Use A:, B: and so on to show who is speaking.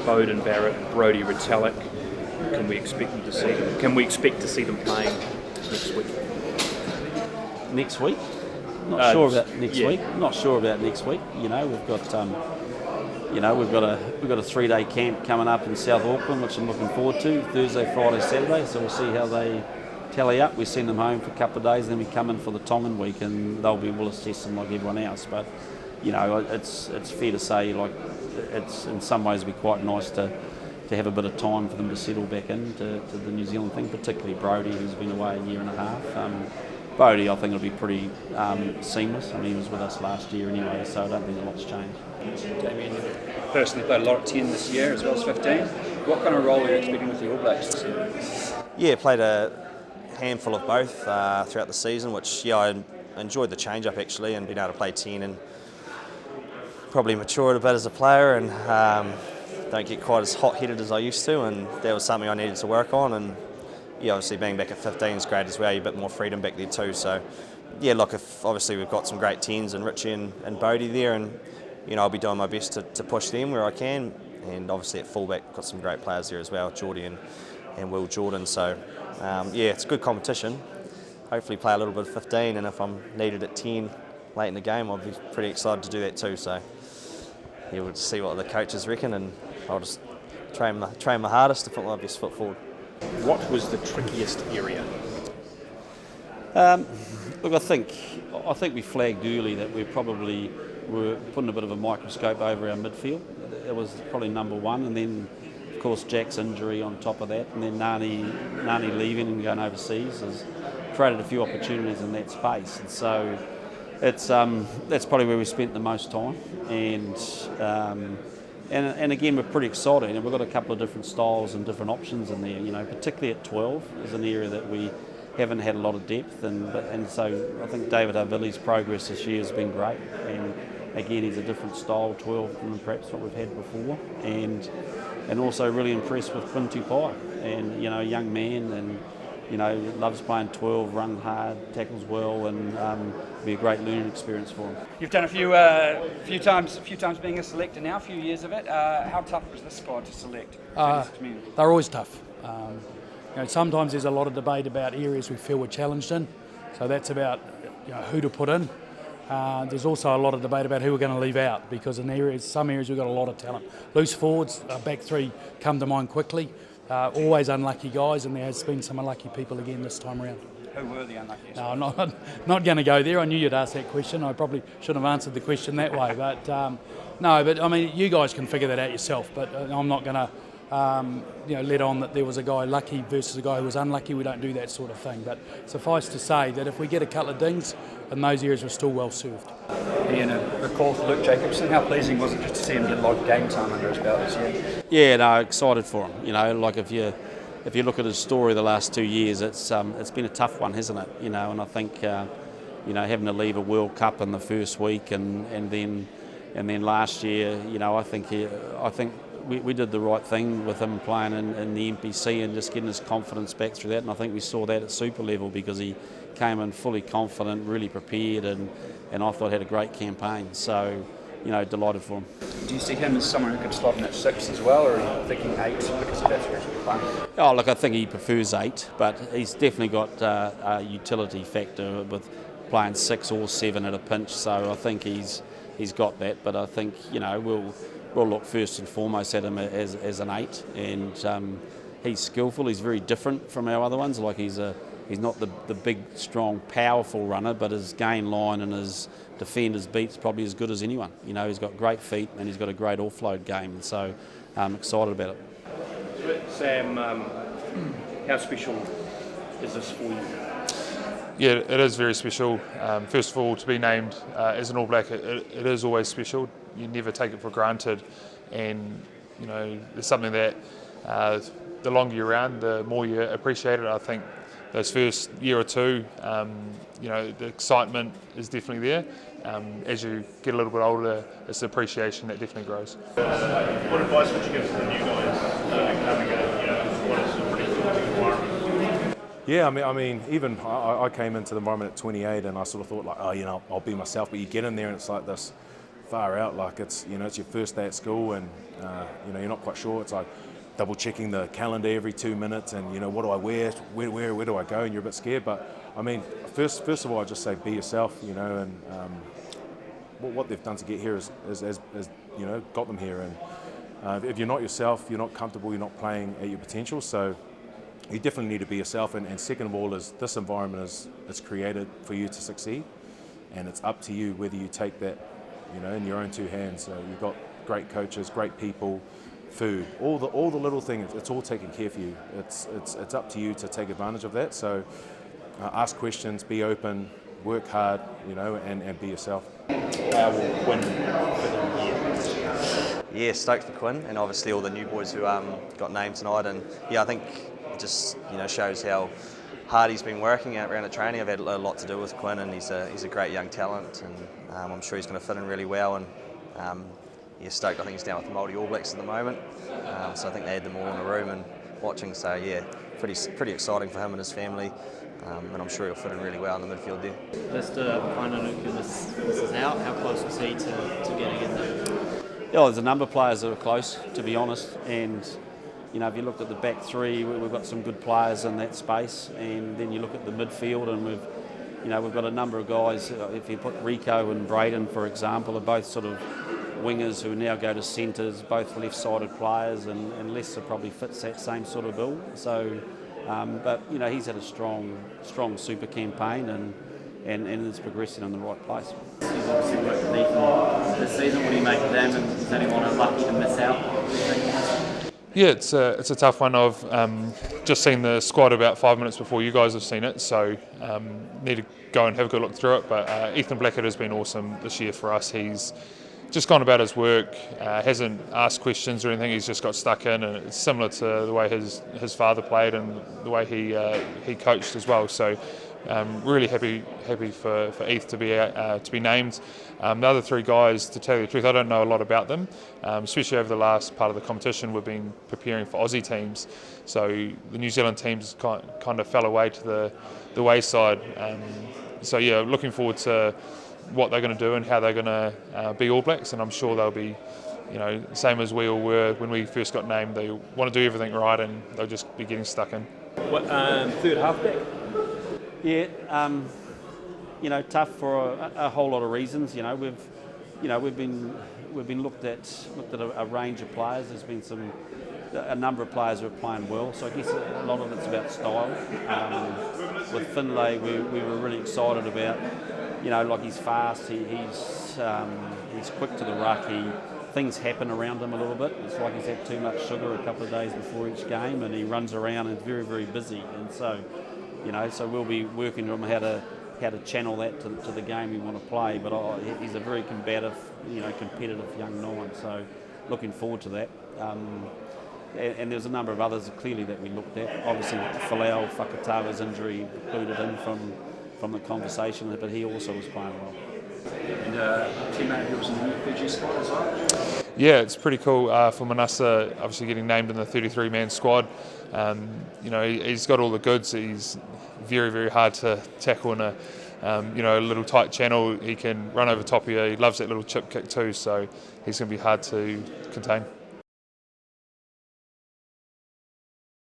A: Beauden, Barrett, Brodie, Retallick. Can we expect to see them playing next week?
B: Next week? Not sure about next week. Not sure about next week. We've got a 3-day camp coming up in South Auckland, which I'm looking forward to. Thursday, Friday, Saturday. So we'll see how they tally up. We send them home for a couple of days, then we come in for the Tongan week, and we'll assess them like everyone else. But it's fair to say, like, it's in some ways be quite nice to have a bit of time for them to settle back into the New Zealand thing, particularly Brodie, who's been away a year and a half. Brodie, I think it'll be pretty seamless. I mean, he was with us last year anyway, so I don't think a lot's changed.
C: Damian, you personally played a lot of 10 this year as well as 15. What kind of role are you expecting with the All Blacks this year?
D: Yeah, played a handful of both throughout the season, which I enjoyed the change-up actually, and being able to play 10 and probably matured a bit as a player, and don't get quite as hot-headed as I used to, and that was something I needed to work on. And obviously being back at 15 is great as well. You have a bit more freedom back there too. So look, obviously we've got some great 10s and Richie and Brodie there, and I'll be doing my best to push them where I can. And obviously at fullback we've got some great players there as well, Geordie and Will Jordan. So it's a good competition. Hopefully play a little bit of 15, and if I'm needed at 10 late in the game, I'll be pretty excited to do that too. So we'll see what the coaches reckon, and I'll just train my hardest to put my best foot forward.
A: What was the trickiest area?
B: Look, I think we flagged early that we probably were putting a bit of a microscope over our midfield. It was probably number one, and then of course Jack's injury on top of that, and then Nani leaving and going overseas has created a few opportunities in that space, and so it's that's probably where we spent the most time. And again, we're pretty excited, and we've got a couple of different styles and different options in there. Particularly at 12 is an area that we haven't had a lot of depth, and so I think David Havili's progress this year has been great. And again, he's a different style 12 than perhaps what we've had before, and also really impressed with Quinn Tupaea, and a young man, and loves playing 12, runs hard, tackles well, and be a great learning experience for him.
C: You've done a few times being a selector now, a few years of it. How tough was this squad to select?
E: They're always tough. Sometimes there's a lot of debate about areas we feel we're challenged in, so that's about who to put in. There's also a lot of debate about who we're going to leave out, because in some areas we've got a lot of talent. Loose forwards, back three come to mind quickly. Always unlucky guys, and there has been some unlucky people again this time around.
C: Who were the unluckiest?
E: No, I'm not going to go there. I knew you'd ask that question. I probably should have answered the question that way. But I mean, you guys can figure that out yourself. But I'm not going to let on that there was a guy lucky versus a guy who was unlucky. We don't do that sort of thing. But suffice to say that if we get a couple of dings, in those areas we're still well served.
C: Ian, a call for Luke Jacobson. How pleasing was it just to see him get a lot of game time under his belt this year?
B: Yeah, no, excited for him. Like if you look at his story the last 2 years, it's been a tough one, hasn't it? And I think having to leave a World Cup in the first week, and then last year, I think we did the right thing with him playing in the NPC and just getting his confidence back through that. And I think we saw that at super level, because he came in fully confident, really prepared, and I thought had a great campaign. So, delighted for him.
C: Do you see him as someone who could slot in at 6 as well, or are you thinking 8 because of that's where he's playing?
B: Oh, look, I think he prefers 8, but he's definitely got a utility factor with playing 6 or 7 at a pinch. So I think he's got that. But I think we'll look first and foremost at him as an 8, and he's skillful. He's very different from our other ones. Like he's not the big, strong, powerful runner, but his gain line and his defenders beat's probably as good as anyone. He's got great feet, and he's got a great offload game, and so I'm excited about it.
A: Sam, how special is this for you?
F: Yeah, it is very special. First of all, to be named as an All Black, it is always special. You never take it for granted, and it's something that the longer you're around, the more you appreciate it. I think those first year or two, the excitement is definitely there. As you get a little bit older, it's the appreciation that definitely grows.
G: What advice would you give to the new guys navigating what is a pretty daunting environment?
H: Yeah, I mean, even I came into the environment at 28, and I sort of thought I'll be myself. But you get in there, and it's like this far out. Like it's it's your first day at school, and you're not quite sure. It's like double checking the calendar every 2 minutes, and what do I wear? Where do I go? And you're a bit scared. But I mean, first of all, I just say be yourself. And what they've done to get here is got them here. And if you're not yourself, you're not comfortable, you're not playing at your potential. So you definitely need to be yourself. And second of all, is this environment is created for you to succeed, and it's up to you whether you take that, in your own two hands. So you've got great coaches, great people, food, all the little things. It's all taken care for you. It's up to you to take advantage of that. So ask questions, be open, work hard, and be yourself.
A: How will Quinn fit in here?
D: Yeah, stoked for Quinn, and obviously all the new boys who got named tonight. And I think it just shows how hard he's been working out around the training. I've had a lot to do with Quinn, and he's a great young talent, and I'm sure he's going to fit in really well. And stoked. I think he's down with the Māori All Blacks at the moment, so I think they had them all in a room and watching. So pretty exciting for him and his family, and I'm sure he'll fit in really well in the midfield there.
I: Mr. Painanuk, this is out. How close was he to getting in there?
B: Yeah, there's a number of players that are close, to be honest, and if you look at the back three, we've got some good players in that space, and then you look at the midfield, and we've got a number of guys. If you put Rico and Braden, for example, are both sort of wingers who now go to centres, both left-sided players, and Lester probably fits that same sort of bill. So, but he's had a strong super campaign, and is progressing in the right place.
I: He's obviously worked with Ethan this season. What do you make of them, and is anyone unlucky to miss out?
F: Yeah, it's a tough one. I've just seen the squad about 5 minutes before you guys have seen it, so need to go and have a good look through it. But Ethan Blackadder has been awesome this year for us. He's just gone about his work, hasn't asked questions or anything. He's just got stuck in, and it's similar to the way his father played and the way he coached as well. So really happy for Eth to be named. The other three guys, to tell you the truth, I don't know a lot about them, especially over the last part of the competition. We've been preparing for Aussie teams, so the New Zealand teams kind of fell away to the wayside. So looking forward to what they're going to do and how they're going to be All Blacks, and I'm sure they'll be, same as we all were when we first got named. They want to do everything right, and they'll just be getting stuck in.
A: Third halfback?
B: Yeah, tough for a whole lot of reasons. We've been looked at a range of players. There's been a number of players who are playing well. So I guess a lot of it's about style. With Finlay, we were really excited about. He's fast. He's quick to the ruck. Things happen around him a little bit. It's like he's had too much sugar a couple of days before each game, and he runs around and is very, very busy. And so, so we'll be working on how to channel that to the game we want to play. But he's a very combative, competitive young nine. So looking forward to that. And there's a number of others clearly that we looked at. Obviously, Falau Fakatava's injury included in from the conversation, but he also was playing well.
C: And teammate who was in the Fiji squad as well?
F: Yeah, it's pretty cool for Manasa, obviously getting named in the 33-man squad. He's got all the goods. He's very, very hard to tackle in a little tight channel. He can run over top of you. He loves that little chip kick too, so he's going to be hard to contain.